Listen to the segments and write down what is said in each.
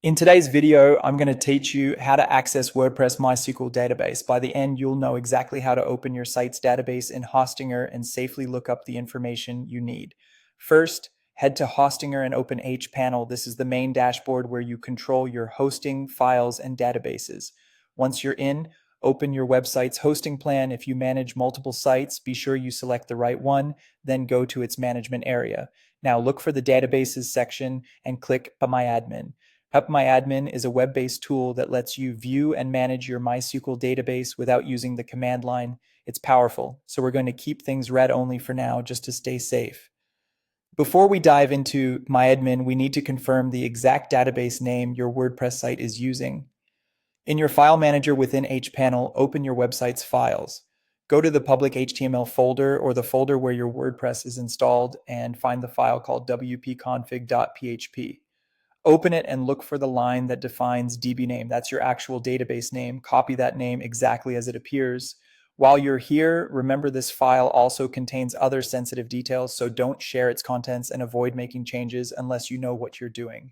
In today's video, I'm going to teach you how to access WordPress MySQL database. By the end, you'll know exactly how to open your site's database in Hostinger and safely look up the information you need. First, head to Hostinger and open cpanel. This is the main dashboard where you control your hosting, files, and databases. Once you're in, open your website's hosting plan. If you manage multiple sites, be sure you select the right one, then go to its management area. Now look for the databases section and click My Admin. HelpMyAdmin is a web-based tool that lets you view and manage your MySQL database without using the command line. It's powerful, so we're going to keep things read-only for now just to stay safe. Before we dive into MyAdmin, we need to confirm the exact database name your WordPress site is using. In your file manager within cpanel, open your website's files. Go to the public HTML folder or the folder where your WordPress is installed and find the file called wp-config.php. Open it and look for the line that defines DB name. That's your actual database name. Copy that name exactly as it appears. While you're here, remember this file also contains other sensitive details, so don't share its contents and avoid making changes unless you know what you're doing.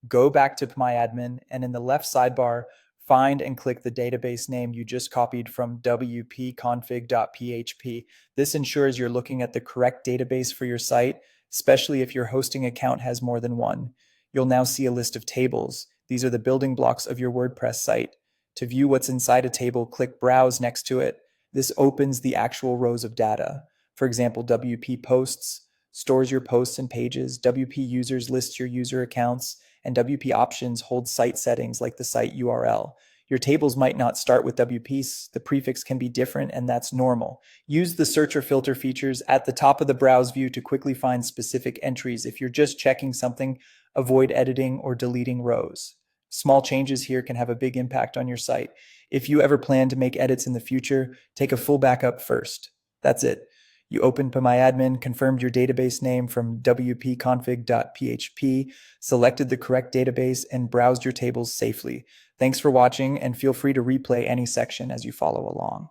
Go back to MyAdmin and in the left sidebar, find and click the database name you just copied from wp-config.php. This ensures you're looking at the correct database for your site, especially if your hosting account has more than one. You'll now see a list of tables. These are the building blocks of your WordPress site. To view what's inside a table, click Browse next to it. This opens the actual rows of data. For example, WP Posts stores your posts and pages, WP Users lists your user accounts, and WP Options holds site settings like the site URL. Your tables might not start with WPs. The prefix can be different, and that's normal. Use the search or filter features at the top of the browse view to quickly find specific entries. If you're just checking something, avoid editing or deleting rows. Small changes here can have a big impact on your site. If you ever plan to make edits in the future, take a full backup first. That's it. You opened MyAdmin, confirmed your database name from wp-config.php, selected the correct database, and browsed your tables safely. Thanks for watching, and feel free to replay any section as you follow along.